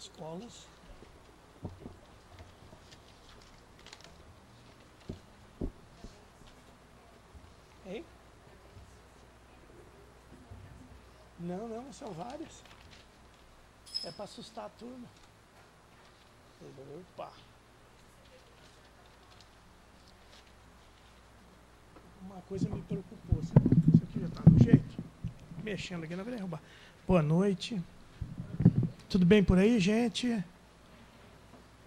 escolas. Hein? Não, são várias. É para assustar a turma. Opa! Uma coisa me preocupou. Isso aqui já está no jeito? Mexendo aqui, não vai derrubar. Boa noite. Tudo bem por aí, gente?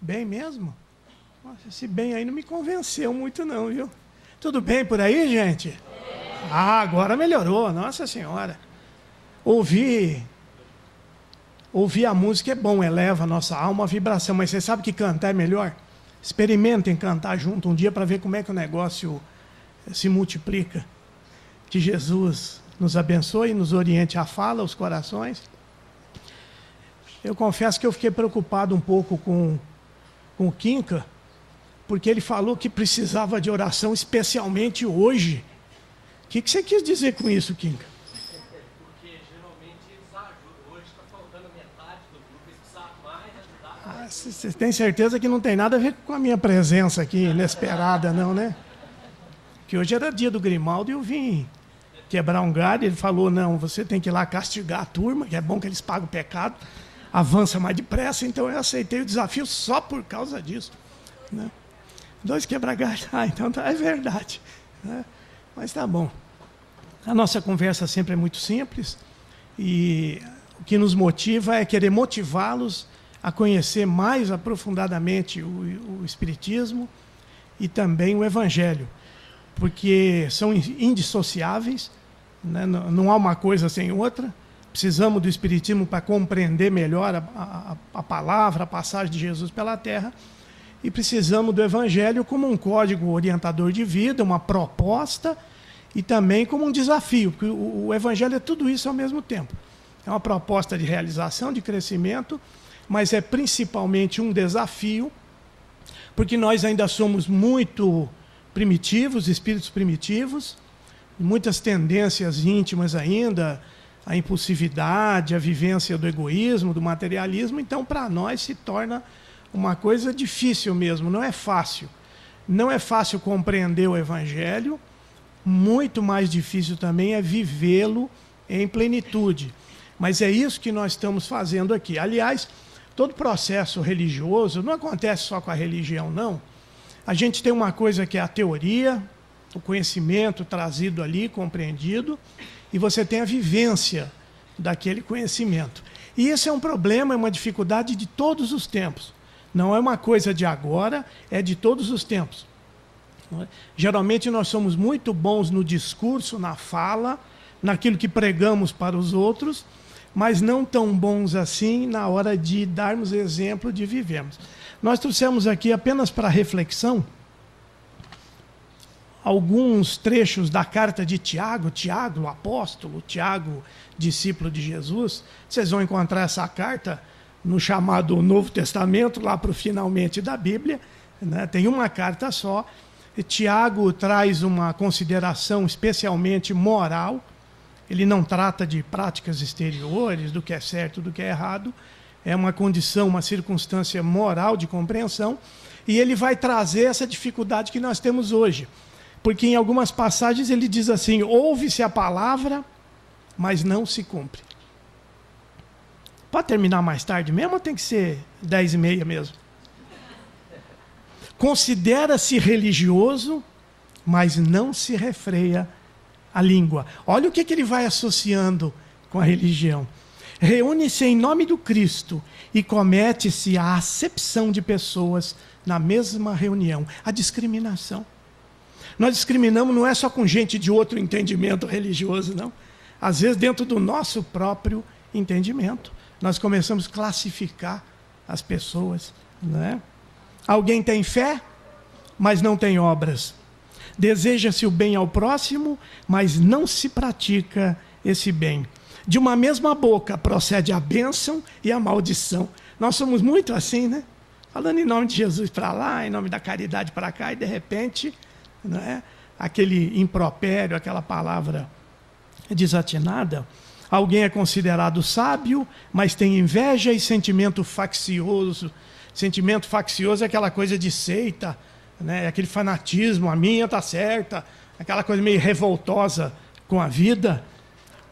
Bem mesmo? Nossa, esse bem aí não me convenceu muito não, viu? Tudo bem por aí, gente? Ah, agora melhorou, nossa senhora. Ouvir a música é bom, eleva a nossa alma, a vibração, mas você sabe que cantar é melhor? Experimentem cantar junto um dia para ver como é que o negócio se multiplica. Que Jesus nos abençoe e nos oriente a fala, os corações. Eu confesso que eu fiquei preocupado um pouco com o Quinca, porque ele falou que precisava de oração especialmente hoje. O que você quis dizer com isso, Quinca? Porque geralmente eles ajudam. Hoje está faltando metade do grupo, eles precisam mais ajudar. Você tem certeza que não tem nada a ver com a minha presença aqui, inesperada, não, né? Que hoje era dia do Grimaldo e eu vim quebrar um galho. Ele falou, não, você tem que ir lá castigar a turma, que é bom que eles pagam o pecado, avança mais depressa. Então eu aceitei o desafio só por causa disso, né? 2 quebra-galhos, então é verdade, né? Mas tá bom. A nossa conversa sempre é muito simples e o que nos motiva é querer motivá-los a conhecer mais aprofundadamente o Espiritismo e também o Evangelho, porque são indissociáveis, né? Não há uma coisa sem outra. Precisamos do Espiritismo para compreender melhor a palavra, a passagem de Jesus pela Terra, e precisamos do Evangelho como um código orientador de vida, uma proposta e também como um desafio, porque o Evangelho é tudo isso ao mesmo tempo. É uma proposta de realização, de crescimento, mas é principalmente um desafio, porque nós ainda somos muito primitivos, espíritos primitivos, muitas tendências íntimas ainda, a impulsividade, a vivência do egoísmo, do materialismo. Então, para nós se torna uma coisa difícil mesmo, não é fácil. Não é fácil compreender o Evangelho, muito mais difícil também é vivê-lo em plenitude. Mas é isso que nós estamos fazendo aqui. Aliás, todo processo religioso não acontece só com a religião, não. A gente tem uma coisa que é a teoria, o conhecimento trazido ali, compreendido, e você tem a vivência daquele conhecimento. E esse é um problema, é uma dificuldade de todos os tempos. Não é uma coisa de agora, é de todos os tempos. Geralmente nós somos muito bons no discurso, na fala, naquilo que pregamos para os outros, mas não tão bons assim na hora de darmos exemplo de vivermos. Nós trouxemos aqui apenas para reflexão alguns trechos da carta de Tiago, o apóstolo, Tiago, discípulo de Jesus. Vocês vão encontrar essa carta no chamado Novo Testamento, lá para o finalmente da Bíblia, né? Tem uma carta só. E Tiago traz uma consideração especialmente moral. Ele não trata de práticas exteriores, do que é certo, do que é errado. É uma condição, uma circunstância moral de compreensão. E ele vai trazer essa dificuldade que nós temos hoje. Porque em algumas passagens ele diz assim, ouve-se a palavra, mas não se cumpre. Pode terminar mais tarde mesmo ou tem que ser 10h30 mesmo? Considera-se religioso, mas não se refreia a língua. Olha o que ele vai associando com a religião. Reúne-se em nome do Cristo e comete-se a acepção de pessoas na mesma reunião. A discriminação. Nós discriminamos não é só com gente de outro entendimento religioso, não. Às vezes dentro do nosso próprio entendimento. Nós começamos a classificar as pessoas, né? Alguém tem fé, mas não tem obras. Deseja-se o bem ao próximo, mas não se pratica esse bem. De uma mesma boca procede a bênção e a maldição. Nós somos muito assim, né? Falando em nome de Jesus para lá, em nome da caridade para cá, e de repente, né, aquele impropério, aquela palavra desatinada. Alguém é considerado sábio, mas tem inveja e sentimento faccioso. Sentimento faccioso é aquela coisa de seita, né? Aquele fanatismo, a minha está certa, aquela coisa meio revoltosa com a vida.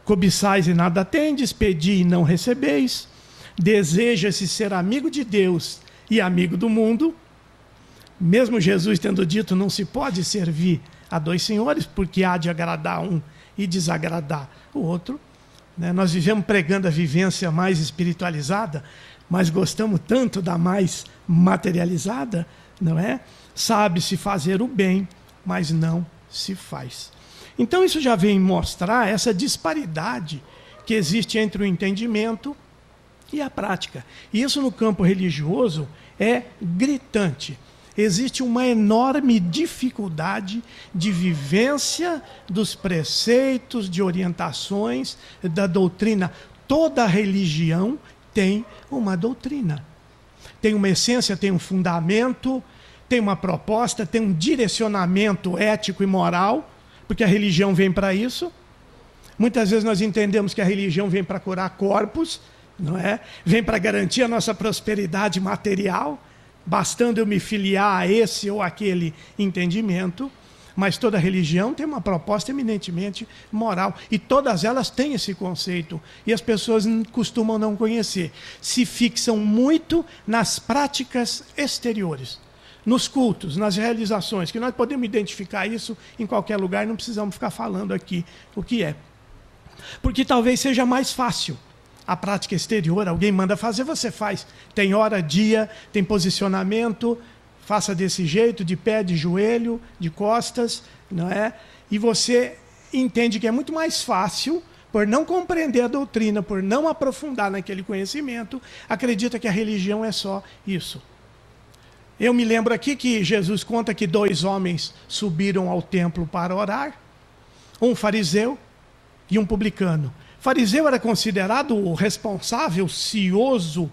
Cobiçais e nada tendes, pedi e não recebeis. Deseja-se ser amigo de Deus e amigo do mundo. Mesmo Jesus tendo dito, não se pode servir a dois senhores, porque há de agradar um e desagradar o outro. Nós vivemos pregando a vivência mais espiritualizada, mas gostamos tanto da mais materializada, não é? Sabe-se fazer o bem, mas não se faz. Então isso já vem mostrar essa disparidade que existe entre o entendimento e a prática. E isso no campo religioso é gritante. Existe uma enorme dificuldade de vivência dos preceitos, de orientações, da doutrina. Toda religião tem uma doutrina. Tem uma essência, tem um fundamento, tem uma proposta, tem um direcionamento ético e moral, porque a religião vem para isso. Muitas vezes nós entendemos que a religião vem para curar corpos, não é? Vem para garantir a nossa prosperidade material, bastando eu me filiar a esse ou aquele entendimento, mas toda religião tem uma proposta eminentemente moral, e todas elas têm esse conceito, e as pessoas costumam não conhecer, se fixam muito nas práticas exteriores, nos cultos, nas realizações, que nós podemos identificar isso em qualquer lugar, não precisamos ficar falando aqui o que é, porque talvez seja mais fácil. A prática exterior, alguém manda fazer, você faz. Tem hora, dia, tem posicionamento, faça desse jeito, de pé, de joelho, de costas, não é? E você entende que é muito mais fácil, por não compreender a doutrina, por não aprofundar naquele conhecimento, acredita que a religião é só isso. Eu me lembro aqui que Jesus conta que 2 homens subiram ao templo para orar, um fariseu e um publicano. O fariseu era considerado o responsável, cioso,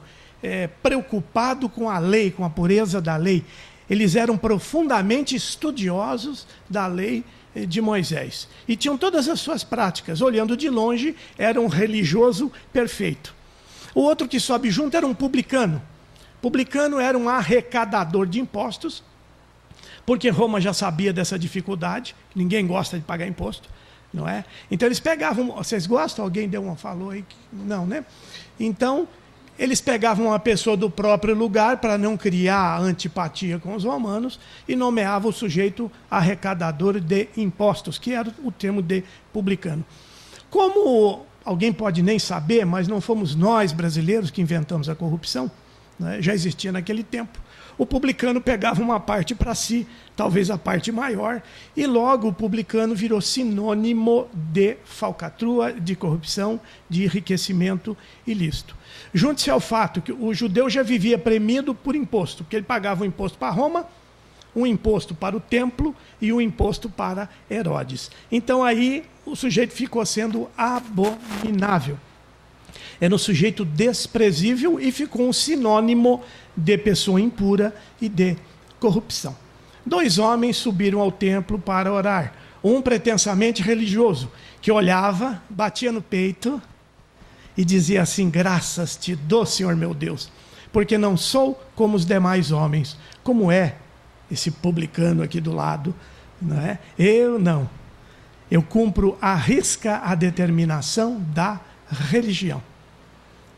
preocupado com a lei, com a pureza da lei. Eles eram profundamente estudiosos da lei de Moisés. E tinham todas as suas práticas. Olhando de longe, era um religioso perfeito. O outro que sobe junto era um publicano. Publicano era um arrecadador de impostos, porque Roma já sabia dessa dificuldade. Ninguém gosta de pagar imposto. Não é? Então eles pegavam, vocês gostam? Alguém falou aí que não, né? Então eles pegavam uma pessoa do próprio lugar para não criar antipatia com os romanos e nomeavam o sujeito arrecadador de impostos, que era o termo de publicano. Como alguém pode nem saber, mas não fomos nós brasileiros que inventamos a corrupção, né? Já existia naquele tempo. O publicano pegava uma parte para si, talvez a parte maior, e logo o publicano virou sinônimo de falcatrua, de corrupção, de enriquecimento ilícito. Junte-se ao fato que o judeu já vivia premido por imposto, porque ele pagava um imposto para Roma, um imposto para o templo e um imposto para Herodes. Então aí o sujeito ficou sendo abominável. Era um sujeito desprezível e ficou um sinônimo de pessoa impura e de corrupção. 2 homens subiram ao templo para orar. Um pretensamente religioso, que olhava, batia no peito e dizia assim: graças te dou, Senhor meu Deus, porque não sou como os demais homens. Como é esse publicano aqui do lado, não é? Eu não. Eu cumpro à risca a determinação da religião.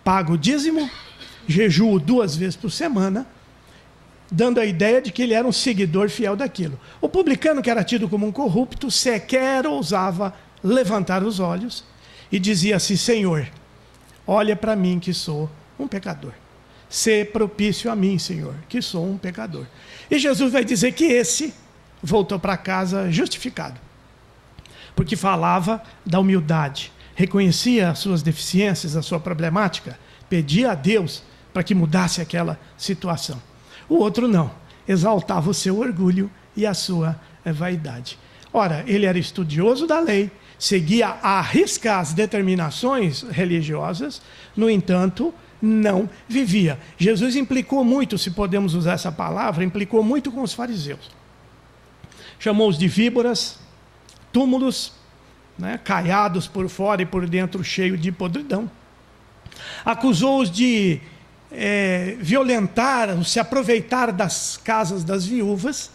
Pago o dízimo, jejuo 2 vezes por semana, dando a ideia de que ele era um seguidor fiel daquilo. O publicano, que era tido como um corrupto, sequer ousava levantar os olhos e dizia assim: Senhor, olha para mim que sou um pecador. Sê propício a mim, Senhor, que sou um pecador. E Jesus vai dizer que esse voltou para casa justificado, porque falava da humildade, reconhecia as suas deficiências, a sua problemática, pedia a Deus para que mudasse aquela situação. O outro não, exaltava o seu orgulho e a sua vaidade. Ora, ele era estudioso da lei, seguia à risca as determinações religiosas, no entanto, não vivia. Jesus implicou muito, se podemos usar essa palavra, implicou muito com os fariseus. Chamou-os de víboras, túmulos, né? Caiados por fora e por dentro cheio de podridão. Acusou-os de violentar, se aproveitar das casas das viúvas.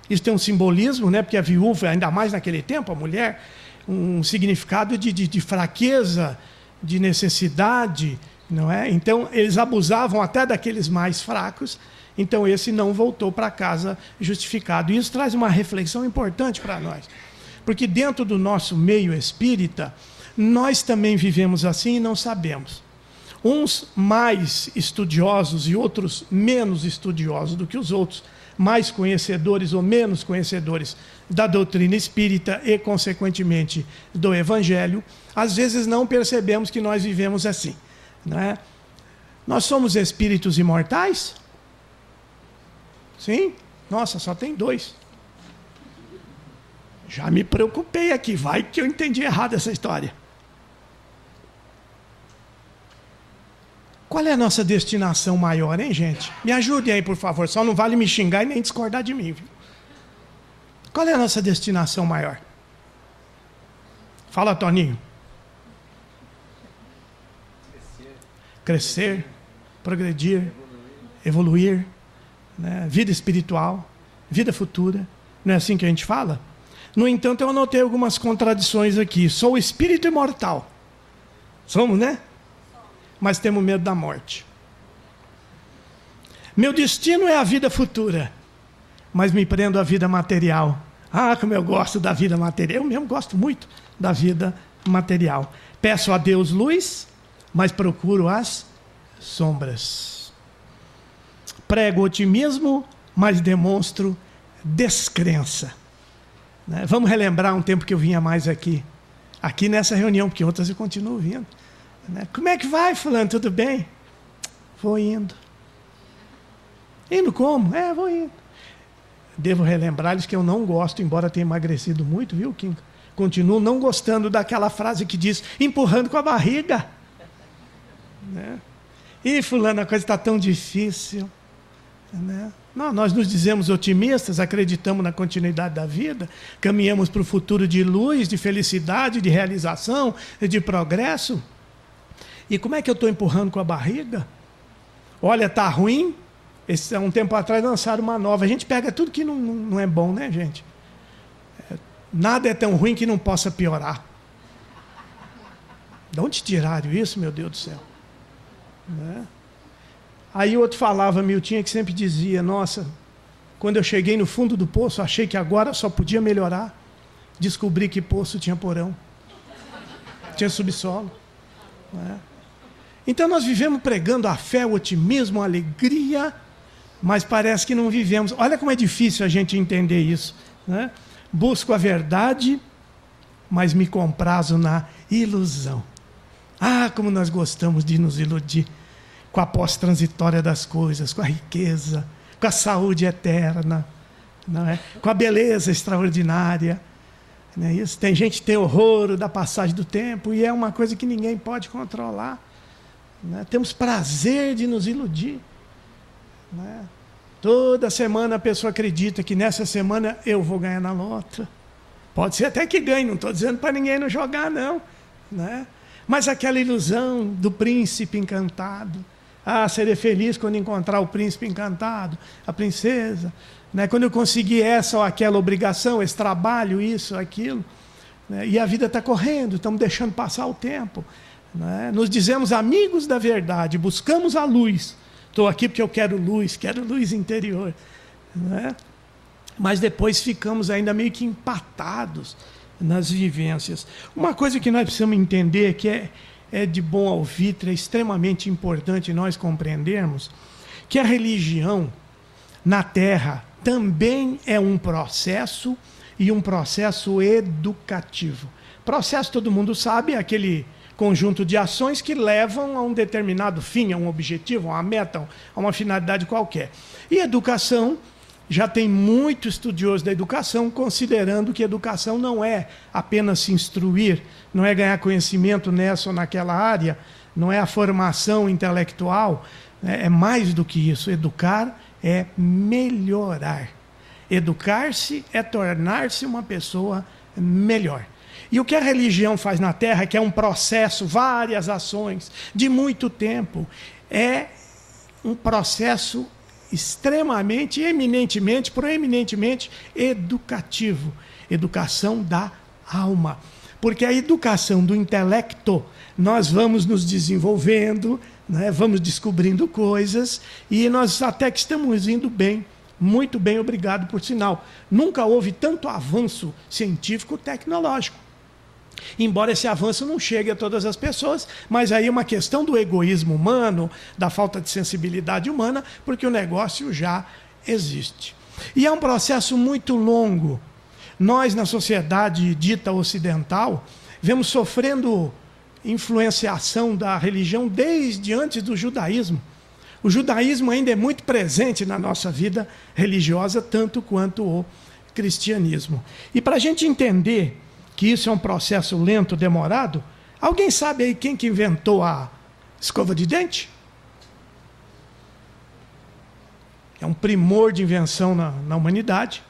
Isso tem um simbolismo, né? Porque a viúva, ainda mais naquele tempo, a mulher, um significado de fraqueza, de necessidade, não é? Então, eles abusavam até daqueles mais fracos. Então, esse não voltou para casa justificado. E isso traz uma reflexão importante para nós. Porque dentro do nosso meio espírita, nós também vivemos assim e não sabemos. Uns mais estudiosos e outros menos estudiosos do que os outros, mais conhecedores ou menos conhecedores da doutrina espírita e, consequentemente, do Evangelho, às vezes não percebemos que nós vivemos assim, não é? Nós somos espíritos imortais? Sim? Nossa, só tem 2. Já me preocupei aqui, vai que eu entendi errado essa história. Qual é a nossa destinação maior, hein, gente? Me ajudem aí, por favor. Só não vale me xingar e nem discordar de mim, viu? Qual é a nossa destinação maior? Fala, Toninho. Crescer, progredir, evoluir, né? Vida espiritual, vida futura. Não é assim que a gente fala? No entanto, eu anotei algumas contradições aqui. Sou espírito imortal. Somos, né? Mas temos medo da morte. Meu destino é a vida futura, mas me prendo à vida material. Ah, como eu gosto da vida material. Eu mesmo gosto muito da vida material. Peço a Deus luz, mas procuro as sombras. Prego otimismo, mas demonstro descrença. Né? Vamos relembrar um tempo que eu vinha mais aqui nessa reunião, porque outras eu continuo vindo. Como é que vai, fulano? Tudo bem? Vou indo. Indo como? Vou indo. Devo relembrar-lhes que eu não gosto, embora tenha emagrecido muito, viu, Kim? Continuo não gostando daquela frase que diz, empurrando com a barriga. Né? E fulano, a coisa está tão difícil. Né? Não, nós nos dizemos otimistas, acreditamos na continuidade da vida, caminhamos para o futuro de luz, de felicidade, de realização, de progresso. E como é que eu estou empurrando com a barriga? Olha, está ruim. Há um tempo atrás lançaram uma nova. A gente pega tudo que não é bom, né, gente? Nada é tão ruim que não possa piorar. De onde tiraram isso, meu Deus do céu? Né? Aí o outro falava, Miltinha, que sempre dizia, nossa, quando eu cheguei no fundo do poço, achei que agora só podia melhorar. Descobri que poço tinha porão. Tinha subsolo. Né? Então nós vivemos pregando a fé, o otimismo, a alegria, mas parece que não vivemos. Olha como é difícil a gente entender isso. Né? Busco a verdade, mas me comprazo na ilusão. Ah, como nós gostamos de nos iludir com a pós-transitória das coisas, com a riqueza, com a saúde eterna, não é? Com a beleza extraordinária. Não é isso? Tem gente que tem horror da passagem do tempo e é uma coisa que ninguém pode controlar. Né? Temos prazer de nos iludir. Né? Toda semana a pessoa acredita que nessa semana eu vou ganhar na loto. Pode ser até que ganhe, não estou dizendo para ninguém não jogar, não. Né? Mas aquela ilusão do príncipe encantado. Ah, serei feliz quando encontrar o príncipe encantado, a princesa. Né? Quando eu conseguir essa ou aquela obrigação, esse trabalho, isso, aquilo. Né? E a vida está correndo, estamos deixando passar o tempo. Né? Nos dizemos amigos da verdade, buscamos a luz. Estou aqui porque eu quero luz interior. Né? Mas depois ficamos ainda meio que empatados nas vivências. Uma coisa que nós precisamos entender, que é de bom alvitre, é extremamente importante nós compreendermos, que a religião na Terra também é um processo e um processo educativo. Processo, todo mundo sabe, é aquele conjunto de ações que levam a um determinado fim, a um objetivo, a uma meta, a uma finalidade qualquer. E educação, já tem muito estudioso da educação considerando que educação não é apenas se instruir, não é ganhar conhecimento nessa ou naquela área, não é a formação intelectual, é mais do que isso. Educar é melhorar. Educar-se é tornar-se uma pessoa melhor. E o que a religião faz na Terra, que é um processo, várias ações, de muito tempo, é um processo extremamente, eminentemente, proeminentemente educativo. Educação da alma. Porque a educação do intelecto, nós vamos nos desenvolvendo, né? Vamos descobrindo coisas, e nós até que estamos indo bem, muito bem, obrigado por sinal. Nunca houve tanto avanço científico-tecnológico. Embora esse avanço não chegue a todas as pessoas, mas aí é uma questão do egoísmo humano, da falta de sensibilidade humana, porque o negócio já existe. E é um processo muito longo. Nós, na sociedade dita ocidental, vemos sofrendo influenciação da religião desde antes do judaísmo. O judaísmo ainda é muito presente na nossa vida religiosa, tanto quanto o cristianismo. E para a gente entender que isso é um processo lento, demorado, alguém sabe aí quem que inventou a escova de dente? É um primor de invenção na humanidade.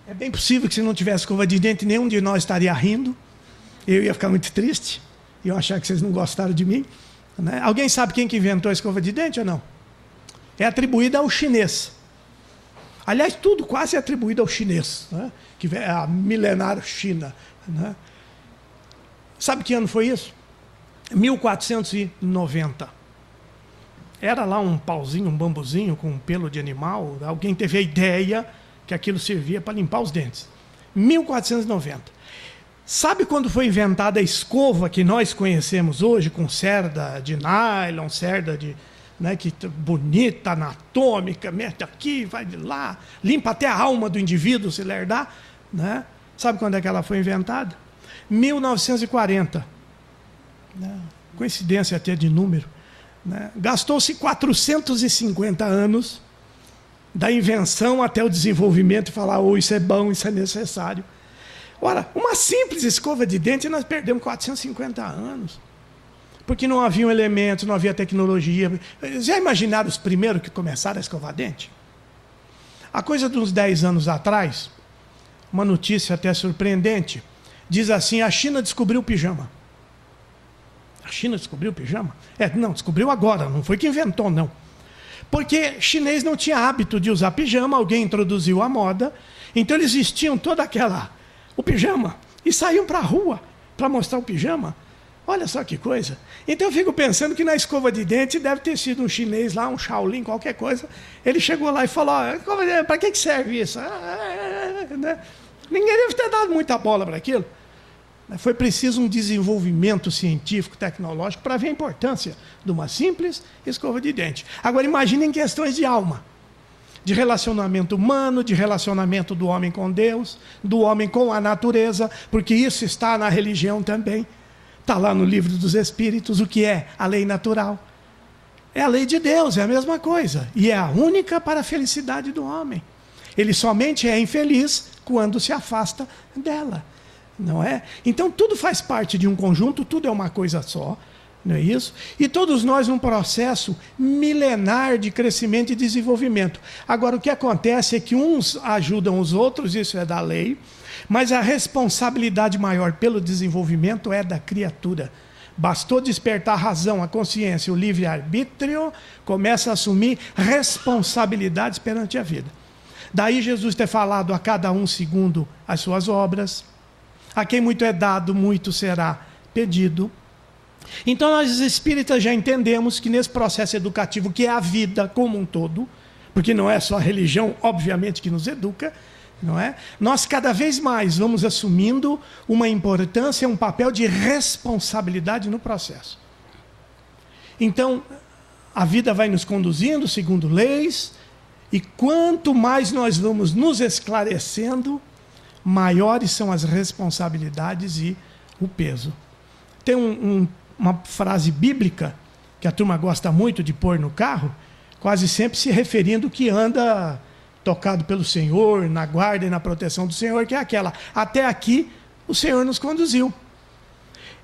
É bem possível que se não tivesse escova de dente, nenhum de nós estaria rindo. Eu ia ficar muito triste. E eu achar que vocês não gostaram de mim. Né? Alguém sabe quem que inventou a escova de dente ou não? É atribuída ao chinês. Aliás, tudo quase é atribuído ao chinês, né? Que é a milenar China. Né? Sabe que ano foi isso? 1490. Era lá um pauzinho, um bambuzinho com um pelo de animal. Alguém teve a ideia que aquilo servia para limpar os dentes. 1490. Sabe quando foi inventada a escova que nós conhecemos hoje, com cerda de nylon, cerda de... Né, que bonita, anatômica, mete aqui, vai de lá, limpa até a alma do indivíduo, se lerdar. Né? Sabe quando é que ela foi inventada? 1940. Né? Coincidência até de número. Né? Gastou-se 450 anos da invenção até o desenvolvimento e falar, oh, isso é bom, isso é necessário. Ora, uma simples escova de dente nós perdemos 450 anos. Porque não haviam elementos, não havia tecnologia. Já imaginaram os primeiros que começaram a escovar dente? A coisa de uns 10 anos atrás, uma notícia até surpreendente, diz assim, a China descobriu o pijama. A China descobriu o pijama? Não, descobriu agora, não foi que inventou, não. Porque chinês não tinha hábito de usar pijama, alguém introduziu a moda, então eles vestiam toda o pijama, e saíam para a rua para mostrar o pijama. Olha só que coisa. Então eu fico pensando que na escova de dente deve ter sido um chinês lá, um Shaolin, qualquer coisa. Ele chegou lá e falou, para que serve isso? Né? Ninguém deve ter dado muita bola para aquilo. Foi preciso um desenvolvimento científico, tecnológico, para ver a importância de uma simples escova de dente. Agora imaginem questões de alma, de relacionamento humano, de relacionamento do homem com Deus, do homem com a natureza, porque isso está na religião também. Está lá no livro dos Espíritos, o que é a lei natural. É a lei de Deus, é a mesma coisa. E é a única para a felicidade do homem. Ele somente é infeliz quando se afasta dela. Não é? Então tudo faz parte de um conjunto, tudo é uma coisa só. Não é isso? E todos nós num processo milenar de crescimento e desenvolvimento. Agora o que acontece é que uns ajudam os outros, isso é da lei, mas a responsabilidade maior pelo desenvolvimento é da criatura. Bastou despertar a razão, a consciência, o livre-arbítrio, começa a assumir responsabilidades perante a vida. Daí Jesus ter falado a cada um segundo as suas obras. A quem muito é dado, muito será pedido. Então nós espíritas já entendemos que nesse processo educativo, que é a vida como um todo, porque não é só a religião, obviamente, que nos educa, não é? Nós cada vez mais vamos assumindo uma importância, um papel de responsabilidade no processo. Então, a vida vai nos conduzindo segundo leis, e quanto mais nós vamos nos esclarecendo, maiores são as responsabilidades e o peso. Tem uma frase bíblica, que a turma gosta muito de pôr no carro, quase sempre se referindo que anda tocado pelo Senhor, na guarda e na proteção do Senhor, que é aquela, até aqui o Senhor nos conduziu.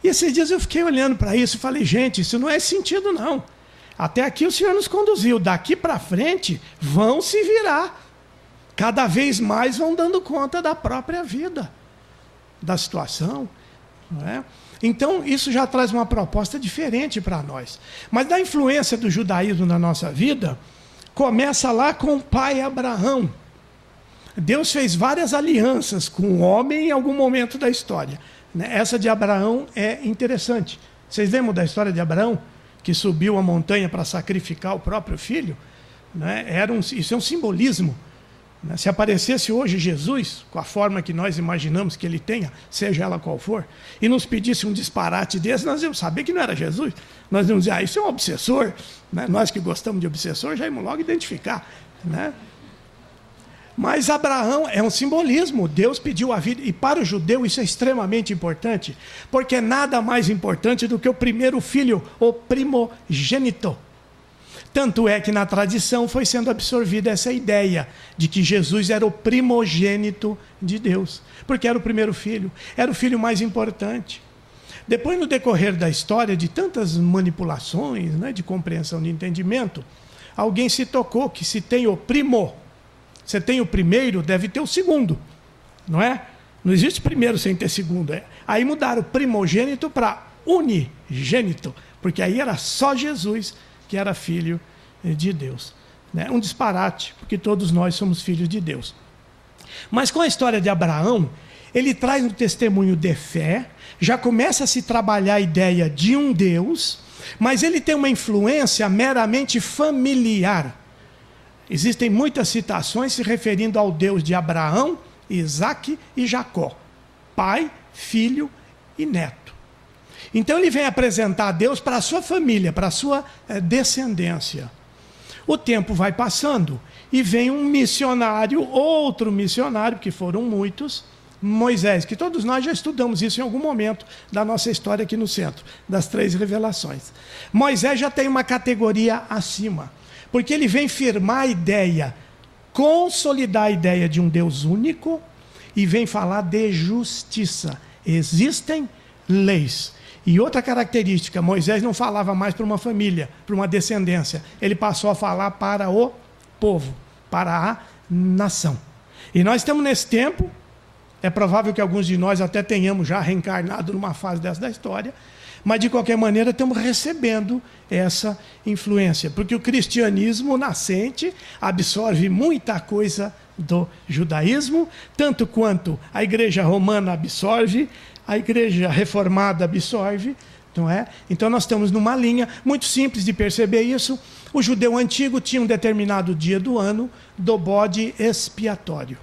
E esses dias eu fiquei olhando para isso e falei, gente, isso não é sentido não. Até aqui o Senhor nos conduziu, daqui para frente vão se virar. cada vez mais vão dando conta da própria vida, da situação, não é? Então, isso já traz uma proposta diferente para nós. Mas da influência do judaísmo na nossa vida, começa lá com o pai Abraão. Deus fez várias alianças com o homem em algum momento da história. Essa de Abraão é interessante. Vocês lembram da história de Abraão, que subiu a montanha para sacrificar o próprio filho? Isso é um simbolismo. Se aparecesse hoje Jesus, com a forma que nós imaginamos que ele tenha, seja ela qual for, e nos pedisse um disparate desse, nós íamos saber que não era Jesus. Nós íamos dizer, isso é um obsessor. Nós que gostamos de obsessor, já íamos logo identificar. Mas Abraão é um simbolismo. Deus pediu a vida, e para o judeu isso é extremamente importante, porque é nada mais importante do que o primeiro filho, o primogênito. Tanto é que na tradição foi sendo absorvida essa ideia de que Jesus era o primogênito de Deus, porque era o primeiro filho, era o filho mais importante. Depois, no decorrer da história, de tantas manipulações, de compreensão, de entendimento, alguém se tocou que se tem o primo, você tem o primeiro, deve ter o segundo, não é? Não existe primeiro sem ter segundo. Aí mudaram o primogênito para unigênito, porque aí era só Jesus que era filho de Deus. Um disparate, porque todos nós somos filhos de Deus. Mas com a história de Abraão, ele traz um testemunho de fé, já começa a se trabalhar a ideia de um Deus, mas ele tem uma influência meramente familiar. Existem muitas citações se referindo ao Deus de Abraão, Isaque e Jacó, pai, filho e neto. Então ele vem apresentar a Deus para a sua família, para a sua descendência. O tempo vai passando e vem um missionário, outro missionário, que foram muitos, Moisés, que todos nós já estudamos isso em algum momento da nossa história aqui no centro, das 3 revelações. Moisés já tem uma categoria acima, porque ele vem firmar a ideia, consolidar a ideia de um Deus único e vem falar de justiça. Existem leis. E outra característica, Moisés não falava mais para uma família, para uma descendência. Ele passou a falar para o povo, para a nação. E nós estamos nesse tempo, é provável que alguns de nós até tenhamos já reencarnado numa fase dessa da história, mas de qualquer maneira estamos recebendo essa influência, porque o cristianismo nascente absorve muita coisa do judaísmo, tanto quanto a igreja romana absorve, a igreja reformada absorve, não é? Então nós estamos numa linha muito simples de perceber isso. O judeu antigo tinha um determinado dia do ano do bode expiatório.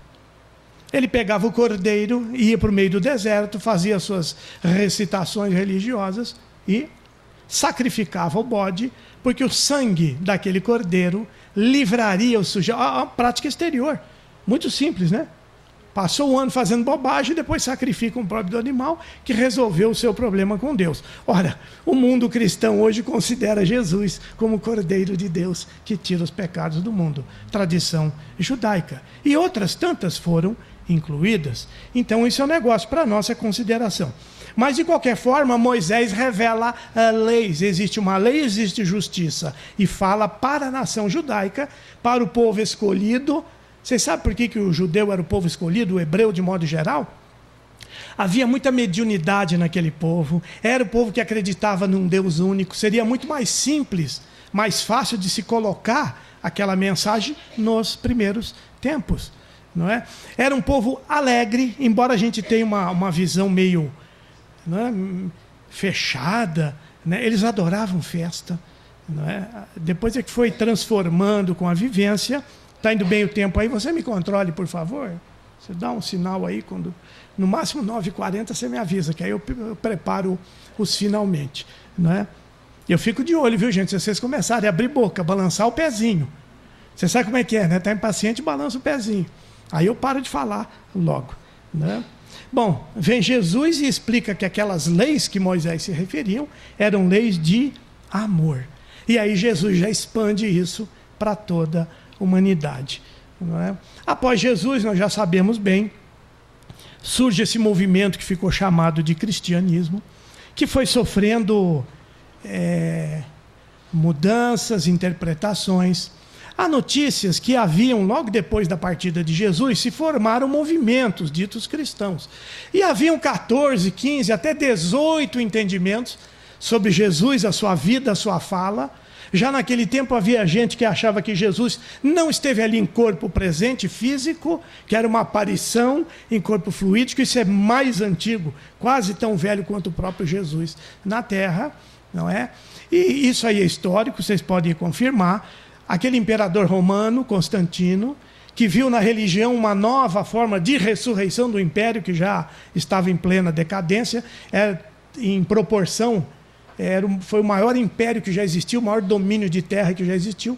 Ele pegava o cordeiro, ia para o meio do deserto, fazia suas recitações religiosas e sacrificava o bode, porque o sangue daquele cordeiro livraria o sujeito. A prática exterior, muito simples, né? Passou um ano fazendo bobagem e depois sacrifica um próprio animal que resolveu o seu problema com Deus. Ora, o mundo cristão hoje considera Jesus como o Cordeiro de Deus que tira os pecados do mundo. Tradição judaica. E outras tantas foram incluídas. Então isso é um negócio para nossa consideração. Mas de qualquer forma, Moisés revela leis. Existe uma lei, existe justiça. E fala para a nação judaica, para o povo escolhido. Vocês sabem por que o judeu era o povo escolhido, o hebreu de modo geral? Havia muita mediunidade naquele povo, era o povo que acreditava num Deus único, seria muito mais simples, mais fácil de se colocar aquela mensagem nos primeiros tempos, não é? Era um povo alegre, embora a gente tenha uma visão meio, não é, fechada, né? Eles adoravam festa, não é? Depois é que foi transformando com a vivência. Está indo bem o tempo aí? Você me controle, por favor? Você dá um sinal aí, quando no máximo 9h40 você me avisa, que aí eu preparo os finalmente. Não é? Eu fico de olho, viu, gente? Se vocês começarem a abrir boca, balançar o pezinho. Você sabe como é que é, né? Está impaciente, balança o pezinho. Aí eu paro de falar logo. Né? Bom, vem Jesus e explica que aquelas leis que Moisés se referiam eram leis de amor. E aí Jesus já expande isso para toda a humanidade. Não é? Após Jesus, nós já sabemos bem, surge esse movimento que ficou chamado de cristianismo, que foi sofrendo mudanças, interpretações, Há notícias que haviam, logo depois da partida de Jesus, se formaram movimentos ditos cristãos. E haviam 14, 15, até 18 entendimentos sobre Jesus, a sua vida, a sua fala. Já naquele tempo havia gente que achava que Jesus não esteve ali em corpo presente, físico, que era uma aparição em corpo fluídico. Isso é mais antigo, quase tão velho quanto o próprio Jesus na Terra, não é? E isso aí é histórico, vocês podem confirmar. Aquele imperador romano, Constantino, que viu na religião uma nova forma de ressurreição do império, que já estava em plena decadência, em proporção, foi o maior império que já existiu, o maior domínio de terra que já existiu.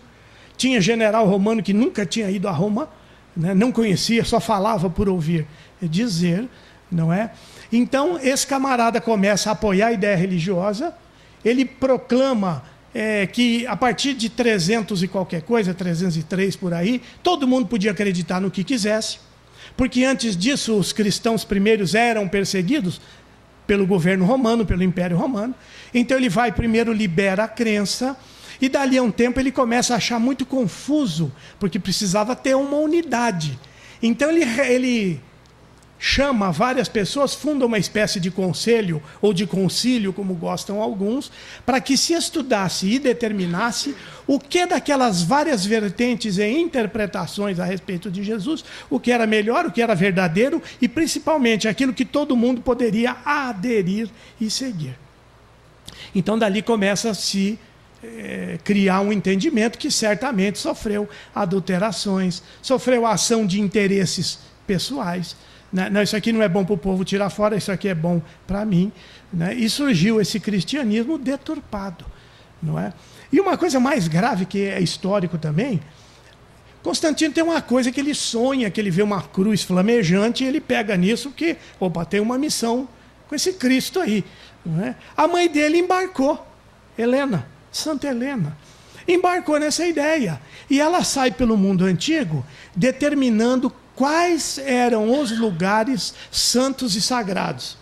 Tinha general romano que nunca tinha ido a Roma, né, não conhecia, só falava por ouvir dizer, não é? Então, esse camarada começa a apoiar a ideia religiosa, ele proclama que a partir de 300 e qualquer coisa, 303 por aí, todo mundo podia acreditar no que quisesse, porque antes disso os cristãos primeiros eram perseguidos pelo governo romano, pelo Império Romano. Então ele vai primeiro, libera a crença, e dali a um tempo ele começa a achar muito confuso, porque precisava ter uma unidade. Então ele chama várias pessoas, funda uma espécie de conselho, ou de concílio, como gostam alguns, para que se estudasse e determinasse o que daquelas várias vertentes e interpretações a respeito de Jesus, o que era melhor, o que era verdadeiro, e principalmente aquilo que todo mundo poderia aderir e seguir. Então dali começa a se criar um entendimento que certamente sofreu adulterações, sofreu a ação de interesses pessoais. Não, isso aqui não é bom para o povo tirar fora, isso aqui é bom para mim, né? E surgiu esse cristianismo deturpado, não é? E uma coisa mais grave, que é histórico também, Constantino tem uma coisa que ele sonha, que ele vê uma cruz flamejante, e ele pega nisso que, opa, tem uma missão com esse Cristo aí, não é? A mãe dele embarcou, Helena, Santa Helena, embarcou nessa ideia, e ela sai pelo mundo antigo determinando quais eram os lugares santos e sagrados.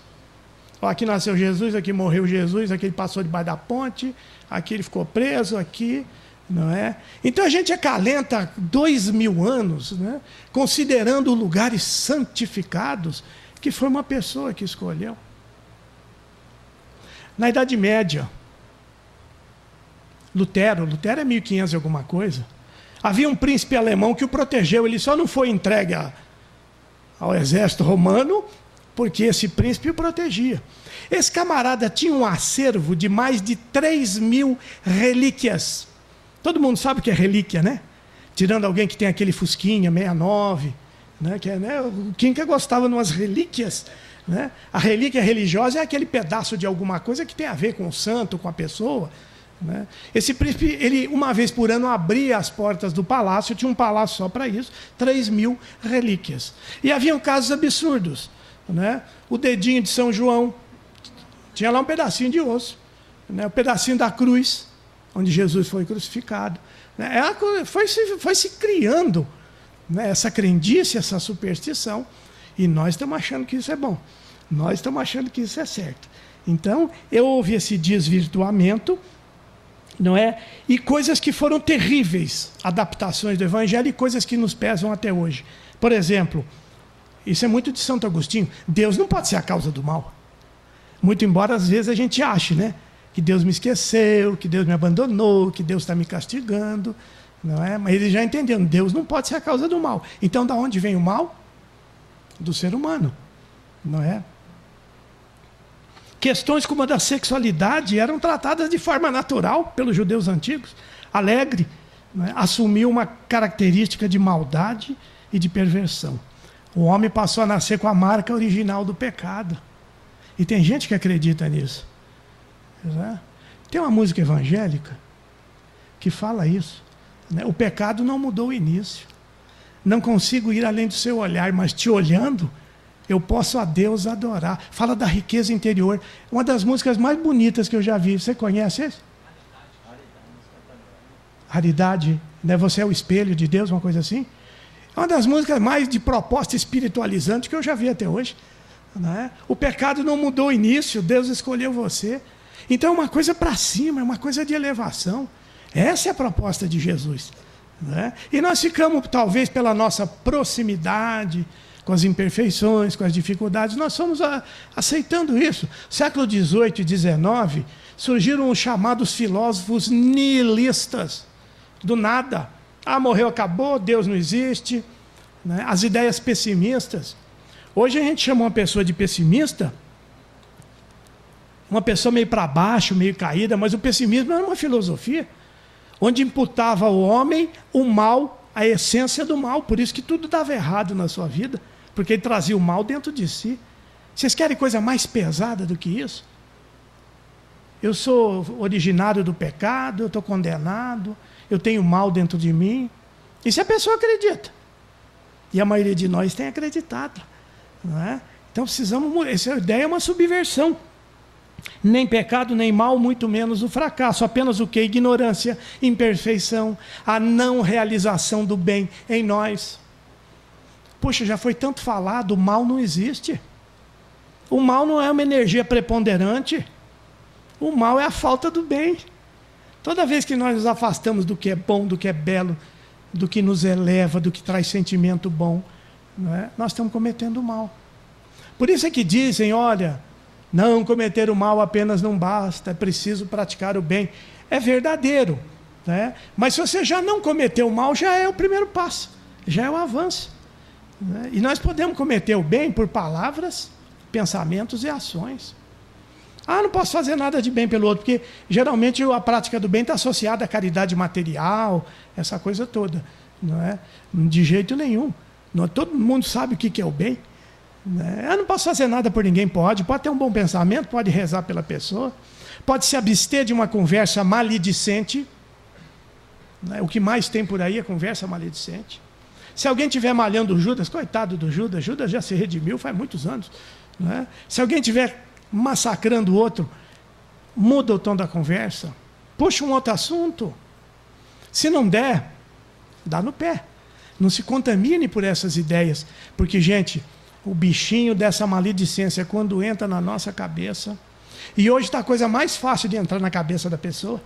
Aqui nasceu Jesus, aqui morreu Jesus, aqui ele passou debaixo da ponte, aqui ele ficou preso, aqui, não é? Então a gente acalenta 2000 anos, né, considerando lugares santificados, que foi uma pessoa que escolheu. Na Idade Média, Lutero é 1500 e alguma coisa, havia um príncipe alemão que o protegeu, ele só não foi entregue ao exército romano, porque esse príncipe o protegia. Esse camarada tinha um acervo de mais de 3.000 relíquias. Todo mundo sabe o que é relíquia, né? Tirando alguém que tem aquele Fusquinha 69, né? O Kinka gostava de umas relíquias, né? A relíquia religiosa é aquele pedaço de alguma coisa que tem a ver com o santo, com a pessoa, né? Esse príncipe, ele uma vez por ano abria as portas do palácio, tinha um palácio só para isso, 3.000 relíquias. E haviam casos absurdos, né? O dedinho de São João, tinha lá um pedacinho de osso, né? O pedacinho da cruz, onde Jesus foi crucificado, né? Foi se criando, né, essa crendice, essa superstição, e nós estamos achando que isso é bom, nós estamos achando que isso é certo. Então, houve esse desvirtuamento, não é? E coisas que foram terríveis, adaptações do Evangelho, e coisas que nos pesam até hoje. Por exemplo, isso é muito de Santo Agostinho, Deus não pode ser a causa do mal. Muito embora às vezes a gente ache, né, que Deus me esqueceu, que Deus me abandonou, que Deus está me castigando, não é? Mas ele já entendeu, Deus não pode ser a causa do mal. Então, da onde vem o mal? Do ser humano, não é? Questões como a da sexualidade eram tratadas de forma natural pelos judeus antigos, alegre, né? Assumiu uma característica de maldade e de perversão. O homem passou a nascer com a marca original do pecado. E tem gente que acredita nisso. Né? Tem uma música evangélica que fala isso, né? O pecado não mudou o início. Não consigo ir além do seu olhar, mas te olhando, eu posso a Deus adorar. Fala da riqueza interior. Uma das músicas mais bonitas que eu já vi. Você conhece esse? Raridade, né? Você é o espelho de Deus, uma coisa assim. É uma das músicas mais de proposta espiritualizante que eu já vi até hoje, né? O pecado não mudou o início, Deus escolheu você. Então é uma coisa para cima, é uma coisa de elevação. Essa é a proposta de Jesus, né? E nós ficamos, talvez pela nossa proximidade com as imperfeições, com as dificuldades, nós fomos aceitando isso. Século XVIII e XIX, surgiram os chamados filósofos nihilistas, do nada. Morreu, acabou, Deus não existe, né? As ideias pessimistas. Hoje a gente chama uma pessoa de pessimista, uma pessoa meio para baixo, meio caída, mas o pessimismo era uma filosofia, onde imputava ao homem o mal, a essência do mal. Por isso que tudo dava errado na sua vida, porque ele trazia o mal dentro de si. Vocês querem coisa mais pesada do que isso? Eu sou originário do pecado, eu estou condenado, eu tenho mal dentro de mim. Isso a pessoa acredita. E a maioria de nós tem acreditado, não é? Então precisamos... Essa ideia é uma subversão. Nem pecado, nem mal, muito menos o fracasso. Apenas o que? Ignorância, imperfeição, a não realização do bem em nós. Poxa, já foi tanto falado, o mal não existe. O mal não é uma energia preponderante. O mal é a falta do bem. Toda vez que nós nos afastamos do que é bom, do que é belo, do que nos eleva, do que traz sentimento bom, não é? Nós estamos cometendo o mal. Por isso é que dizem, olha, não cometer o mal apenas não basta, é preciso praticar o bem. É verdadeiro, né? Mas se você já não cometeu o mal, já é o primeiro passo, já é o avanço, né? E nós podemos cometer o bem por palavras, pensamentos e ações. Não posso fazer nada de bem pelo outro, porque geralmente a prática do bem está associada à caridade material, essa coisa toda, não é? De jeito nenhum. Todo mundo sabe o que é o bem. Eu não posso fazer nada por ninguém, pode ter um bom pensamento, pode rezar pela pessoa, pode se abster de uma conversa maledicente, o que mais tem por aí é conversa maledicente. Se alguém estiver malhando o Judas, coitado do Judas, Judas já se redimiu faz muitos anos, né? Se alguém estiver massacrando o outro, muda o tom da conversa, puxa um outro assunto. Se não der, dá no pé. Não se contamine por essas ideias, porque, gente, o bichinho dessa maledicência, quando entra na nossa cabeça, e hoje está a coisa mais fácil de entrar na cabeça da pessoa,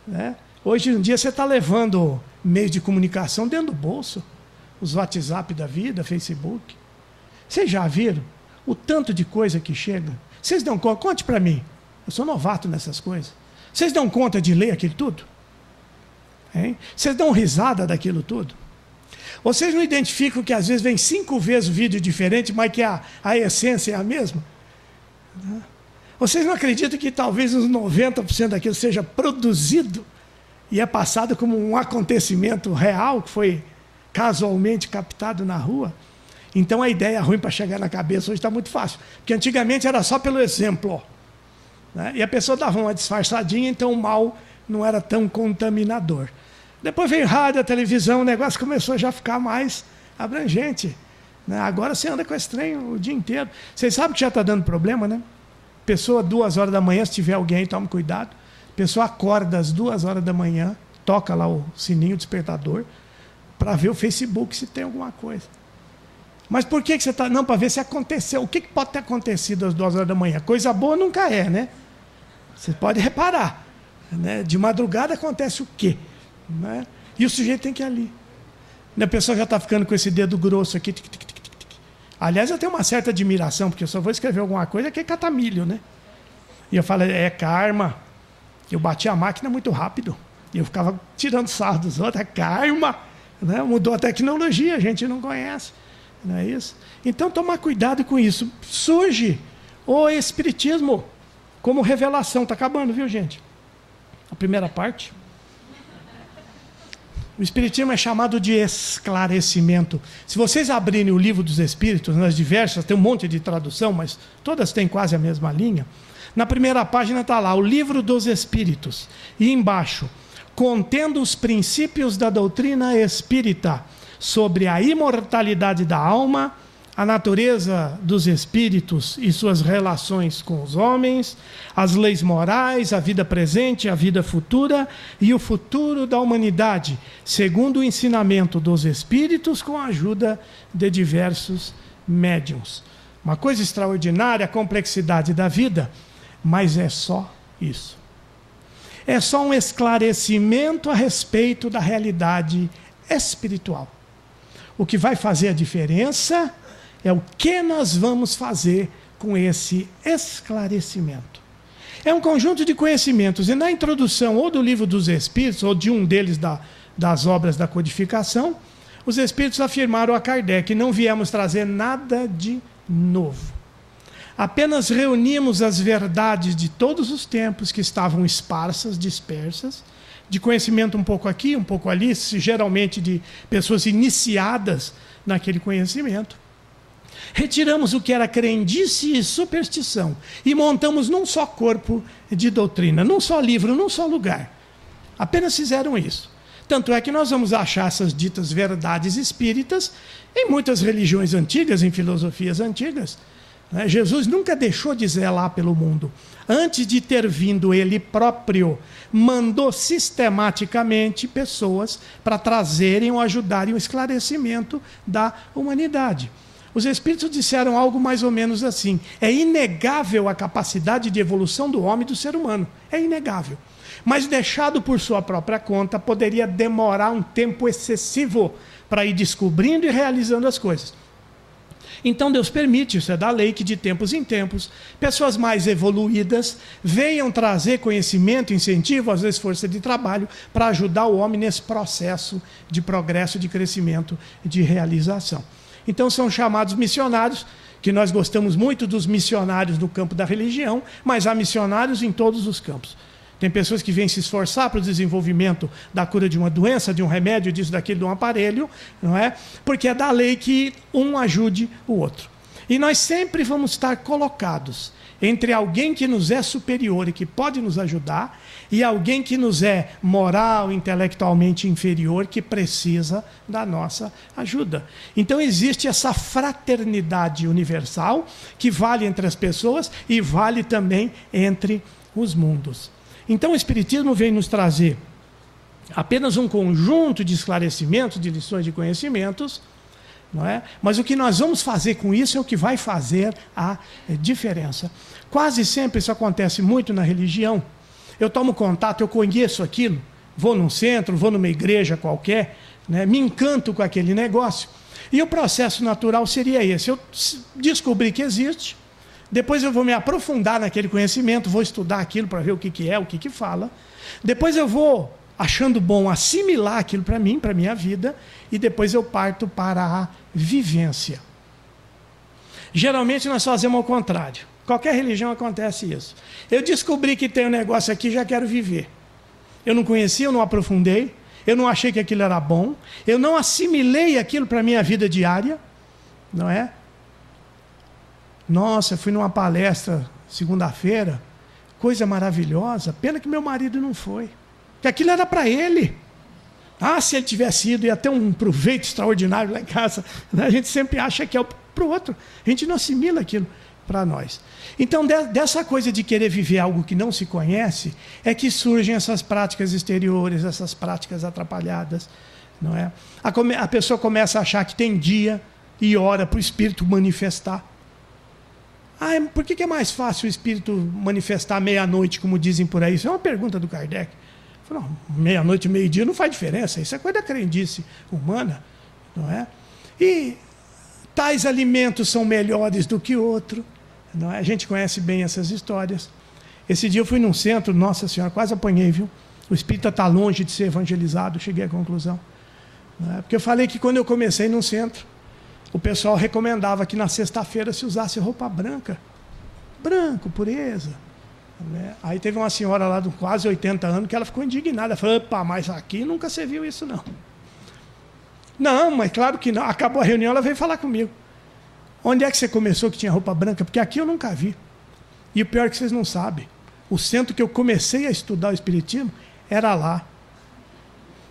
né? Hoje em dia você está levando meios de comunicação dentro do bolso, os WhatsApp da vida, Facebook. Vocês já viram o tanto de coisa que chega? Vocês dão conta? Conte para mim. Eu sou novato nessas coisas. Vocês dão conta de ler aquilo tudo? Hein? Vocês dão risada daquilo tudo? Vocês não identificam que às vezes vem 5 vezes o vídeo diferente, mas que a essência é a mesma? Vocês não acreditam que talvez uns 90% daquilo seja produzido e é passado como um acontecimento real, que foi casualmente captado na rua? Então a ideia ruim para chegar na cabeça hoje está muito fácil. Porque antigamente era só pelo exemplo, né? E a pessoa dava uma disfarçadinha, então o mal não era tão contaminador. Depois veio rádio, a televisão, o negócio começou a já ficar mais abrangente, né? Agora você anda com esse trem o dia inteiro. Vocês sabem que já está dando problema, né? Pessoa 2 horas da manhã, se tiver alguém, tome cuidado. Pessoa acorda às 2 horas da manhã, toca lá o sininho, o despertador, para ver o Facebook se tem alguma coisa. Mas por que você está... Não, para ver se aconteceu. O que pode ter acontecido às 2 horas da manhã? Coisa boa nunca é, né? Você pode reparar, né? De madrugada acontece o quê? Né? E o sujeito tem que ir ali. A pessoa já está ficando com esse dedo grosso aqui. Tic, tic, tic, tic, tic. Aliás, eu tenho uma certa admiração, porque eu só vou escrever alguma coisa que é catamilho, né? E eu falo, é karma. Eu bati a máquina muito rápido. E eu ficava tirando sarro dos outros. É karma. Né? Mudou a tecnologia, a gente não conhece. Não é isso? Então, tomar cuidado com isso. Surge o Espiritismo como revelação. Está acabando, viu, gente? A primeira parte. O Espiritismo é chamado de esclarecimento. Se vocês abrirem o Livro dos Espíritos, nas diversas, tem um monte de tradução, mas todas têm quase a mesma linha. Na primeira página está lá, o Livro dos Espíritos. E embaixo, contendo os princípios da doutrina espírita, sobre a imortalidade da alma, a natureza dos espíritos e suas relações com os homens, as leis morais, a vida presente, a vida futura e o futuro da humanidade, segundo o ensinamento dos espíritos com a ajuda de diversos médiuns. Uma coisa extraordinária, a complexidade da vida, mas é só isso. é só um esclarecimento a respeito da realidade espiritual. O que vai fazer a diferença é o que nós vamos fazer com esse esclarecimento. É um conjunto de conhecimentos, e na introdução ou do Livro dos Espíritos, ou de um deles das obras da codificação, os Espíritos afirmaram a Kardec: não viemos trazer nada de novo. Apenas reunimos as verdades de todos os tempos que estavam esparsas, dispersas, de conhecimento um pouco aqui, um pouco ali, geralmente de pessoas iniciadas naquele conhecimento. Retiramos o que era crendice e superstição e montamos num só corpo de doutrina, num só livro, num só lugar. Apenas fizeram isso. Tanto é que nós vamos achar essas ditas verdades espíritas em muitas religiões antigas, em filosofias antigas. Jesus nunca deixou de zelar pelo mundo. Antes de ter vindo ele próprio, mandou sistematicamente pessoas para trazerem ou ajudarem o esclarecimento da humanidade. Os Espíritos disseram algo mais ou menos assim: é inegável a capacidade de evolução do homem e do ser humano. É inegável. Mas deixado por sua própria conta, poderia demorar um tempo excessivo para ir descobrindo e realizando as coisas. Então Deus permite, isso é da lei, que de tempos em tempos, pessoas mais evoluídas venham trazer conhecimento, incentivo, às vezes força de trabalho, para ajudar o homem nesse processo de progresso, de crescimento, de realização. Então são chamados missionários, que nós gostamos muito dos missionários no campo da religião, mas há missionários em todos os campos. Tem pessoas que vêm se esforçar para o desenvolvimento da cura de uma doença, de um remédio, disso, daquilo, de um aparelho, não é? Porque é da lei que um ajude o outro. E nós sempre vamos estar colocados entre alguém que nos é superior e que pode nos ajudar e alguém que nos é moral, intelectualmente inferior, que precisa da nossa ajuda. Então existe essa fraternidade universal que vale entre as pessoas e vale também entre os mundos. Então o Espiritismo vem nos trazer apenas um conjunto de esclarecimentos, de lições de conhecimentos, não é? Mas o que nós vamos fazer com isso é o que vai fazer a diferença. Quase sempre isso acontece muito na religião. Eu tomo contato, eu conheço aquilo, vou num centro, vou numa igreja qualquer, né? Me encanto com aquele negócio. E o processo natural seria esse: eu descobri que existe, depois eu vou me aprofundar naquele conhecimento, vou estudar aquilo para ver o que é, o que fala. Depois eu vou, achando bom, assimilar aquilo para mim, para a minha vida, e depois eu parto para a vivência. Geralmente nós fazemos ao contrário. Qualquer religião acontece isso. Eu descobri que tem um negócio aqui, já quero viver. Eu não conhecia, eu não aprofundei, eu não achei que aquilo era bom, eu não assimilei aquilo para a minha vida diária, não é? Nossa, fui numa palestra segunda-feira, coisa maravilhosa, pena que meu marido não foi, que aquilo era para ele. Ah, se ele tivesse ido, ia ter um proveito extraordinário lá em casa. A gente sempre acha que é para o outro, a gente não assimila aquilo para nós. Então, dessa coisa de querer viver algo que não se conhece, é que surgem essas práticas exteriores, essas práticas atrapalhadas, não é? A pessoa começa a achar que tem dia e hora para o espírito manifestar. Ah, por que é mais fácil o espírito manifestar meia-noite, como dizem por aí? Isso é uma pergunta do Kardec. Falou, meia-noite e meio-dia não faz diferença, isso é coisa da crendice humana, não é? E tais alimentos são melhores do que outro, não é? A gente conhece bem essas histórias. Esse dia eu fui num centro, nossa senhora, quase apanhei, viu? O espírita está longe de ser evangelizado, cheguei à conclusão. Não é? Porque eu falei que quando eu comecei num centro, o pessoal recomendava que na sexta-feira se usasse roupa branca. Branco, pureza. Né? Aí teve uma senhora lá de quase 80 anos que ela ficou indignada. Falou, opa, mas aqui nunca você viu isso não. Não, mas claro que não. Acabou a reunião, ela veio falar comigo. Onde é que você começou que tinha roupa branca? Porque aqui eu nunca vi. E o pior é que vocês não sabem. O centro que eu comecei a estudar o Espiritismo era lá.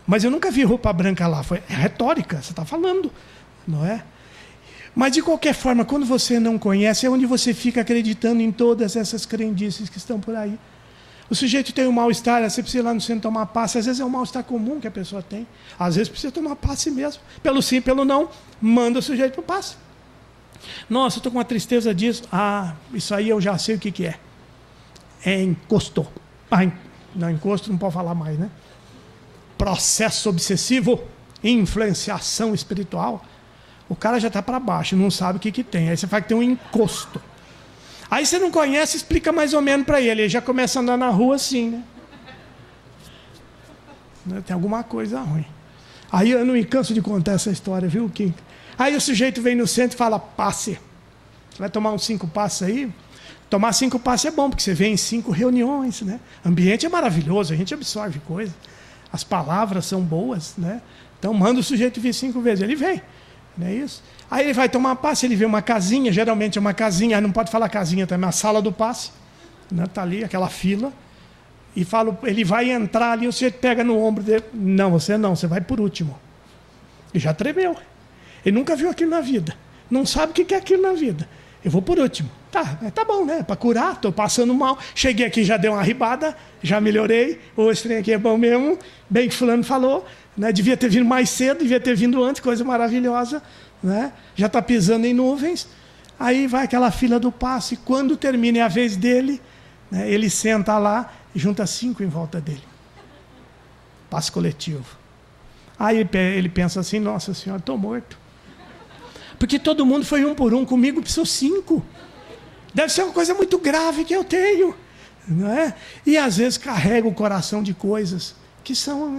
Mas eu nunca vi roupa branca lá. Foi retórica, você está falando, não é? Mas, de qualquer forma, quando você não conhece, é onde você fica acreditando em todas essas crendices que estão por aí. O sujeito tem um mal-estar, você precisa ir lá no centro tomar passe. Às vezes é um mal-estar comum que a pessoa tem. Às vezes precisa tomar passe mesmo. Pelo sim, pelo não, manda o sujeito para o passe. Nossa, eu estou com uma tristeza disso. Ah, isso aí eu já sei o que é. É encostou. Ah, Não, encosto não pode falar mais, né? Processo obsessivo, influenciação espiritual. O cara já está para baixo, não sabe o que tem. Aí você fala que tem um encosto. Aí você não conhece, explica mais ou menos para ele. Ele já começa a andar na rua assim, né? Tem alguma coisa ruim. Aí eu não me canso de contar essa história, viu, Kim? Aí o sujeito vem no centro e fala, passe. Você vai tomar uns 5 passes aí? Tomar 5 passes é bom, porque você vem em 5 reuniões, né? O ambiente é maravilhoso, a gente absorve coisa. As palavras são boas, né? Então manda o sujeito vir 5 vezes, ele vem. Não é isso? Aí ele vai tomar passe, ele vê uma casinha, geralmente é uma casinha, aí não pode falar casinha também, a sala do passe, né? Tá ali, aquela fila. E fala, ele vai entrar ali, o sujeito pega no ombro dele. Não, você vai por último. E já tremeu. Ele nunca viu aquilo na vida. Não sabe o que é aquilo na vida. Eu vou por último. Tá bom, né? Para curar, estou passando mal. Cheguei aqui, já dei uma ribada, já melhorei. O esse trem aqui é bom mesmo. Bem que fulano falou. Né? Devia ter vindo mais cedo, devia ter vindo antes, coisa maravilhosa. Né? Já está pisando em nuvens. Aí vai aquela fila do passe. Quando termina a vez dele, né? Ele senta lá e junta 5 em volta dele. Passe coletivo. Aí ele pensa assim, nossa senhora, estou morto. Porque todo mundo foi 1 por 1, comigo precisou 5. Deve ser uma coisa muito grave que eu tenho. Não é? E às vezes carrega o coração de coisas que são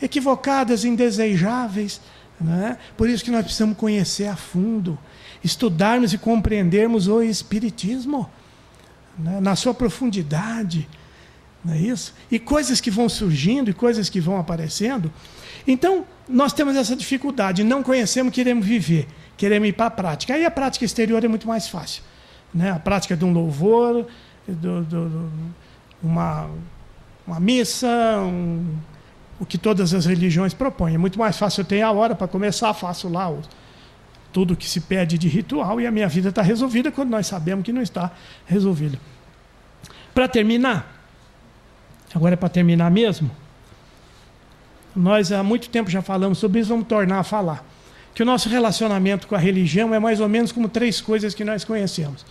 equivocadas, indesejáveis. Não é? Por isso que nós precisamos conhecer a fundo, estudarmos e compreendermos o Espiritismo, né? Na sua profundidade. Não é isso? E coisas que vão surgindo e coisas que vão aparecendo. Então, nós temos essa dificuldade, não conhecemos, queremos viver, queremos ir para a prática. Aí a prática exterior é muito mais fácil. Né? A prática de um louvor, uma missa, o que todas as religiões propõem. É muito mais fácil, eu tenho a hora para começar, faço lá tudo que se pede de ritual e a minha vida está resolvida quando nós sabemos que não está resolvida. Para terminar, agora é para terminar mesmo, nós há muito tempo já falamos sobre isso, vamos tornar a falar. Que o nosso relacionamento com a religião é mais ou menos como 3 coisas que nós conhecemos.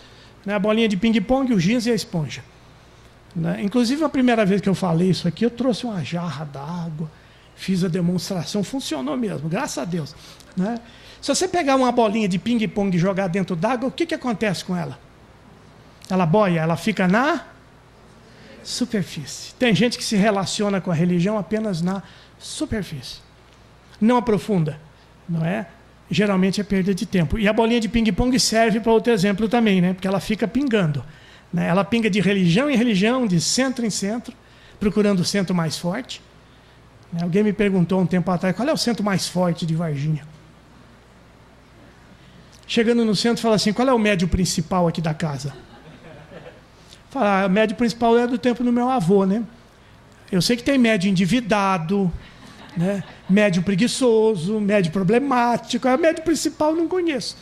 Né? A bolinha de ping-pong, o giz e a esponja. Né? Inclusive, a primeira vez que eu falei isso aqui, eu trouxe uma jarra d'água, fiz a demonstração, funcionou mesmo, graças a Deus. Né? Se você pegar uma bolinha de ping-pong e jogar dentro d'água, o que acontece com ela? Ela boia, ela fica na superfície. Tem gente que se relaciona com a religião apenas na superfície. Não aprofunda. Não é? Geralmente é perda de tempo. E a bolinha de ping-pong serve para outro exemplo também, né? Porque ela fica pingando. Né? Ela pinga de religião em religião, de centro em centro, procurando o centro mais forte. Né? Alguém me perguntou um tempo atrás, qual é o centro mais forte de Varginha? Chegando no centro, fala assim, qual é o médio principal aqui da casa? Fala, o médio principal é do tempo do meu avô, né? Eu sei que tem médio endividado, né? Médio preguiçoso, médio problemático, a médio principal eu não conheço.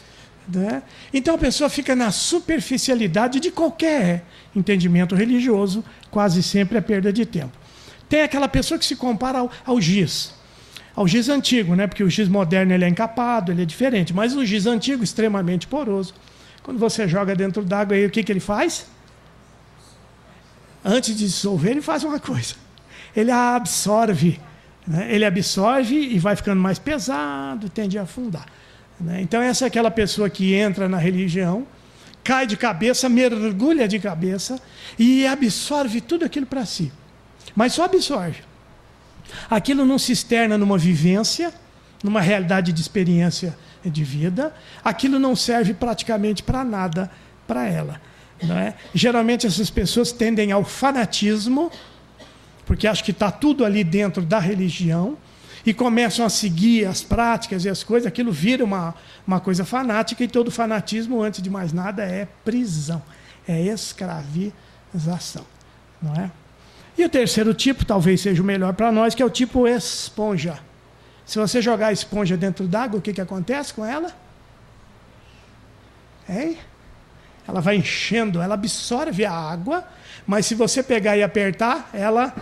Né? Então a pessoa fica na superficialidade de qualquer entendimento religioso, quase sempre é perda de tempo. Tem aquela pessoa que se compara ao giz. Ao giz antigo, né? Porque o giz moderno ele é encapado, ele é diferente, mas o giz antigo, extremamente poroso. Quando você joga dentro d'água, aí o que ele faz? Antes de dissolver, ele faz uma coisa. Ele absorve. Né? Ele absorve e vai ficando mais pesado, tende a afundar. Né? Então, essa é aquela pessoa que entra na religião, cai de cabeça, mergulha de cabeça e absorve tudo aquilo para si. Mas só absorve. Aquilo não se externa numa vivência, numa realidade de experiência de vida. Aquilo não serve praticamente para nada para ela. Não é? Geralmente essas pessoas tendem ao fanatismo, porque acham que está tudo ali dentro da religião, e começam a seguir as práticas e as coisas, aquilo vira uma coisa fanática, e todo fanatismo, antes de mais nada, é prisão, é escravização. Não é? E o terceiro tipo, talvez seja o melhor para nós, que é o tipo esponja. Se você jogar a esponja dentro d'água, o que acontece com ela? Hein? Ela vai enchendo, ela absorve a água, mas se você pegar e apertar, ela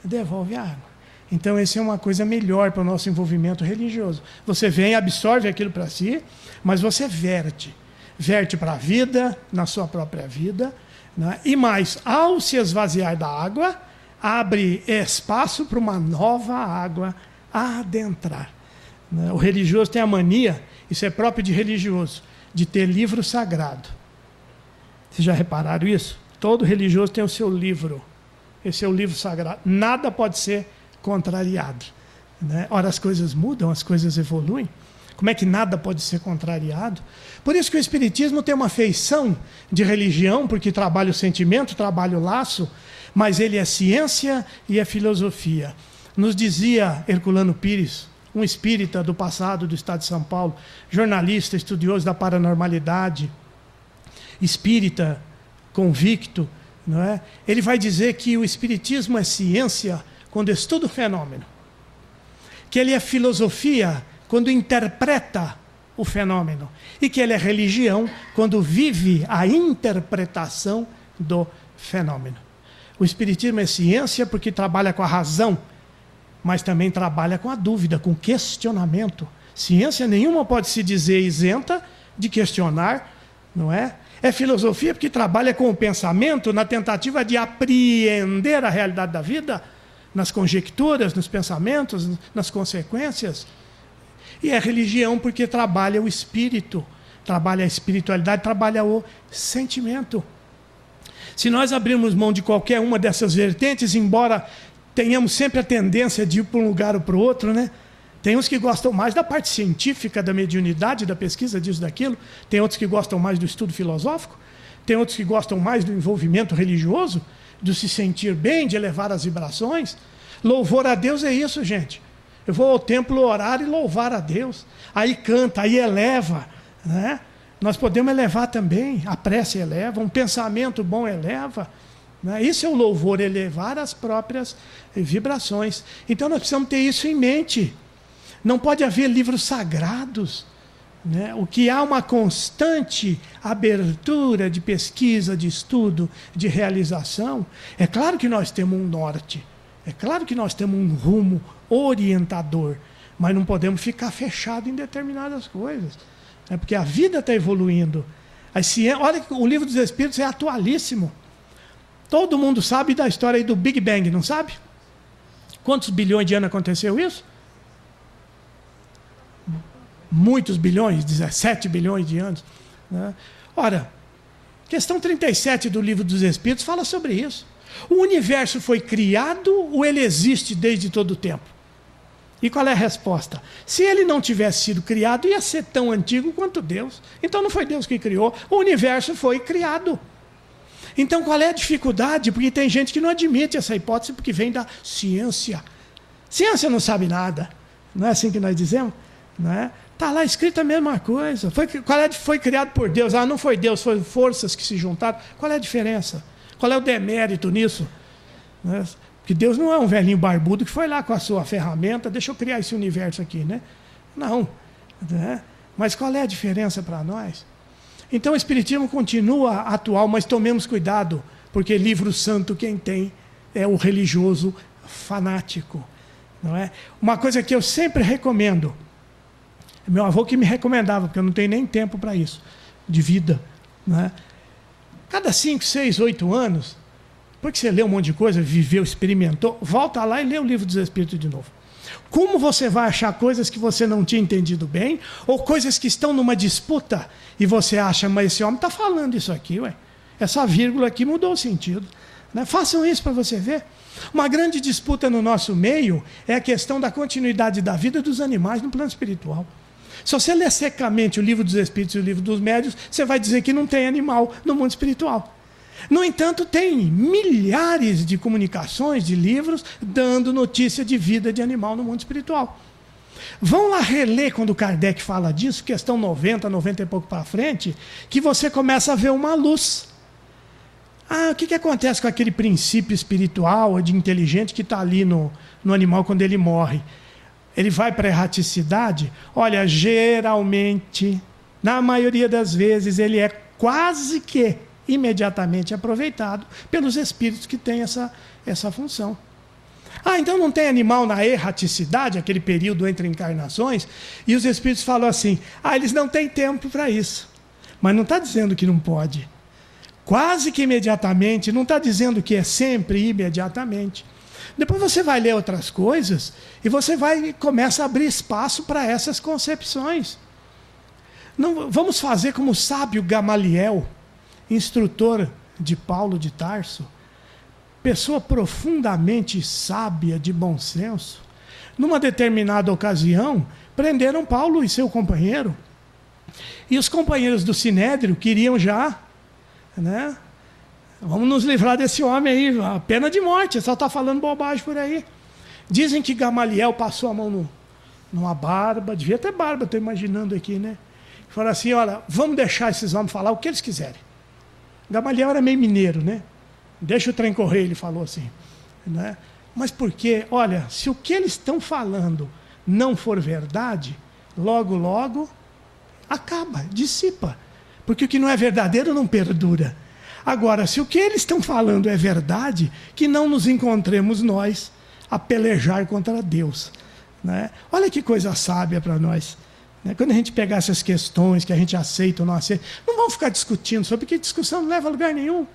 devolve a água. Então, essa é uma coisa melhor para o nosso envolvimento religioso. Você vem, absorve aquilo para si, mas você verte. Verte para a vida, na sua própria vida. Né? E mais, ao se esvaziar da água, abre espaço para uma nova água adentrar. O religioso tem a mania, isso é próprio de religioso, de ter livro sagrado. Vocês já repararam isso? Todo religioso tem o seu livro. Esse é o livro sagrado. Nada pode ser contrariado. Ora, as coisas mudam, as coisas evoluem. Como é que nada pode ser contrariado? Por isso que o Espiritismo tem uma feição de religião, porque trabalha o sentimento, trabalha o laço, mas ele é ciência e é filosofia. Nos dizia Herculano Pires, um espírita do passado do estado de São Paulo, jornalista, estudioso da paranormalidade, espírita convicto, não é? Ele vai dizer que o Espiritismo é ciência quando estuda o fenômeno, que ele é filosofia quando interpreta o fenômeno, e que ele é religião quando vive a interpretação do fenômeno. O Espiritismo é ciência porque trabalha com a razão, mas também trabalha com a dúvida, com o questionamento. Ciência nenhuma pode se dizer isenta de questionar, não é? É filosofia porque trabalha com o pensamento na tentativa de apreender a realidade da vida, nas conjecturas, nos pensamentos, nas consequências. E é religião porque trabalha o espírito, trabalha a espiritualidade, trabalha o sentimento. Se nós abrirmos mão de qualquer uma dessas vertentes, embora tenhamos sempre a tendência de ir para um lugar ou para o outro, né? Tem uns que gostam mais da parte científica, da mediunidade, da pesquisa disso, daquilo. Tem outros que gostam mais do estudo filosófico. Tem outros que gostam mais do envolvimento religioso, de se sentir bem, de elevar as vibrações. Louvor a Deus é isso, gente. Eu vou ao templo orar e louvar a Deus. Aí canta, aí eleva, né? Nós podemos elevar também, a prece eleva, um pensamento bom eleva. Né? Isso é o louvor, elevar as próprias vibrações. Então nós precisamos ter isso em mente. Não pode haver livros sagrados, né? O que há uma constante abertura de pesquisa, de estudo, de realização. É claro que nós temos um norte, é claro que nós temos um rumo orientador, mas não podemos ficar fechados em determinadas coisas, né? Porque a vida está evoluindo. Olha que o Livro dos Espíritos é atualíssimo. Todo mundo sabe da história aí do Big Bang, não sabe? Quantos bilhões de anos aconteceu isso? Muitos bilhões, 17 bilhões de anos. Né? Ora, questão 37 do Livro dos Espíritos fala sobre isso. O universo foi criado ou ele existe desde todo o tempo? E qual é a resposta? Se ele não tivesse sido criado, ia ser tão antigo quanto Deus. Então não foi Deus que criou, o universo foi criado. Então qual é a dificuldade? Porque tem gente que não admite essa hipótese porque vem da ciência. Ciência não sabe nada. Não é assim que nós dizemos? Não é? Está lá escrito a mesma coisa. Foi criado por Deus. Ah, não foi Deus, foram forças que se juntaram. Qual é a diferença? Qual é o demérito nisso? Não é? Porque Deus não é um velhinho barbudo que foi lá com a sua ferramenta, deixa eu criar esse universo aqui, né? Não. Né? Mas qual é a diferença para nós? Então o Espiritismo continua atual, mas tomemos cuidado, porque livro santo quem tem é o religioso fanático. Não é? Uma coisa que eu sempre recomendo, meu avô que me recomendava, porque eu não tenho nem tempo para isso, de vida. Né? Cada 5, 6, 8 anos, depois que você lê um monte de coisa, viveu, experimentou, volta lá e lê o Livro dos Espíritos de novo. Como você vai achar coisas que você não tinha entendido bem, ou coisas que estão numa disputa, e você acha, mas esse homem está falando isso aqui, ué. Essa vírgula aqui mudou o sentido. Né? Façam isso para você ver. Uma grande disputa no nosso meio é a questão da continuidade da vida dos animais no plano espiritual. Se você ler secamente o Livro dos Espíritos e o Livro dos Médiuns, você vai dizer que não tem animal no mundo espiritual. No entanto, tem milhares de comunicações, de livros, dando notícia de vida de animal no mundo espiritual. Vão lá reler quando Kardec fala disso, questão 90, 90 e pouco para frente, que você começa a ver uma luz. Ah, o que acontece com aquele princípio espiritual, de inteligente, que está ali no animal quando ele morre? Ele vai para a erraticidade? Olha, geralmente, na maioria das vezes, ele é quase que imediatamente aproveitado pelos espíritos que têm essa função. Ah, então não tem animal na erraticidade, aquele período entre encarnações? E os espíritos falam assim, eles não têm tempo para isso. Mas não está dizendo que não pode. quase que imediatamente, não está dizendo que é sempre imediatamente. Depois você vai ler outras coisas e você começa a abrir espaço para essas concepções. Não, vamos fazer como o sábio Gamaliel, instrutor de Paulo de Tarso, pessoa profundamente sábia, de bom senso. Numa determinada ocasião, prenderam Paulo e seu companheiro. E os companheiros do Sinédrio queriam já, né? Vamos nos livrar desse homem aí, a pena de morte, só está falando bobagem por aí. Dizem que Gamaliel passou a mão numa barba, devia ter barba, estou imaginando aqui, né? Falou assim, olha, vamos deixar esses homens falar o que eles quiserem. Gamaliel era meio mineiro, né? Deixa o trem correr, ele falou assim, né? Mas por quê? Olha, se o que eles estão falando não for verdade, logo, logo, acaba, dissipa. Porque o que não é verdadeiro não perdura. Agora, se o que eles estão falando é verdade, que não nos encontremos nós a pelejar contra Deus, né? Olha que coisa sábia para nós, né? Quando a gente pegar essas questões que a gente aceita ou não aceita, não vamos ficar discutindo sobre, porque discussão não leva a lugar nenhum,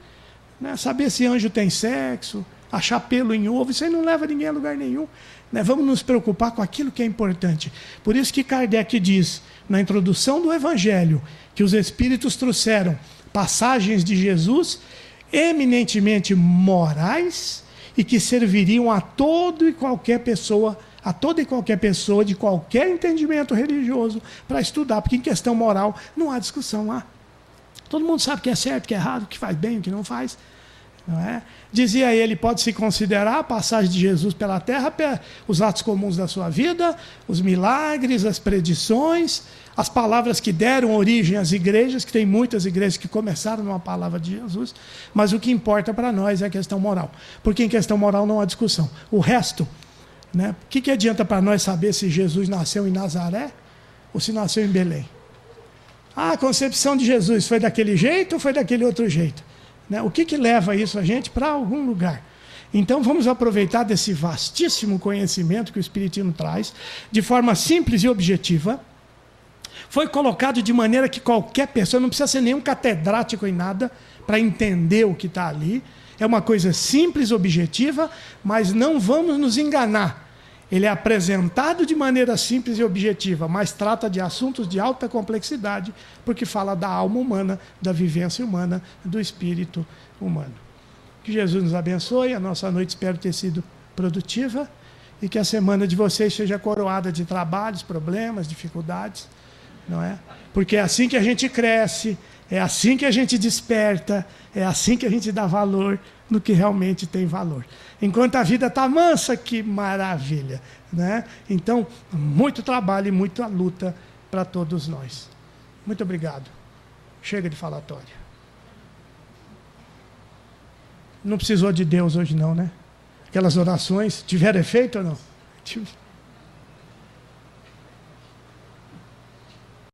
né? Saber se anjo tem sexo, achar pelo em ovo, isso aí não leva ninguém a lugar nenhum, né? Vamos nos preocupar com aquilo que é importante. Por isso que Kardec diz, na introdução do Evangelho, que os Espíritos trouxeram passagens de Jesus eminentemente morais e que serviriam a toda e qualquer pessoa de qualquer entendimento religioso para estudar, porque em questão moral não há discussão. Todo mundo sabe o que é certo, o que é errado, o que faz bem, o que não faz. Não é? Dizia ele, pode-se considerar a passagem de Jesus pela terra, os atos comuns da sua vida, os milagres, as predições, as palavras que deram origem às igrejas, que tem muitas igrejas que começaram numa palavra de Jesus, mas o que importa para nós é a questão moral, porque em questão moral não há discussão. O resto, né? O que adianta para nós saber se Jesus nasceu em Nazaré ou se nasceu em Belém? A concepção de Jesus foi daquele jeito ou foi daquele outro jeito? Né? O que leva isso a gente para algum lugar? Então vamos aproveitar desse vastíssimo conhecimento que o Espiritismo traz, de forma simples e objetiva. Foi colocado de maneira que qualquer pessoa, não precisa ser nenhum catedrático em nada, para entender o que está ali. É uma coisa simples, objetiva, mas não vamos nos enganar. Ele é apresentado de maneira simples e objetiva, mas trata de assuntos de alta complexidade, porque fala da alma humana, da vivência humana, do espírito humano. Que Jesus nos abençoe, a nossa noite espero ter sido produtiva e que a semana de vocês seja coroada de trabalhos, problemas, dificuldades, não é? Porque é assim que a gente cresce, é assim que a gente desperta, é assim que a gente dá valor no que realmente tem valor. Enquanto a vida está mansa, que maravilha, né? Então, muito trabalho e muita luta para todos nós. Muito obrigado. Chega de falatório. Não precisou de Deus hoje não, né? Aquelas orações tiveram efeito ou não?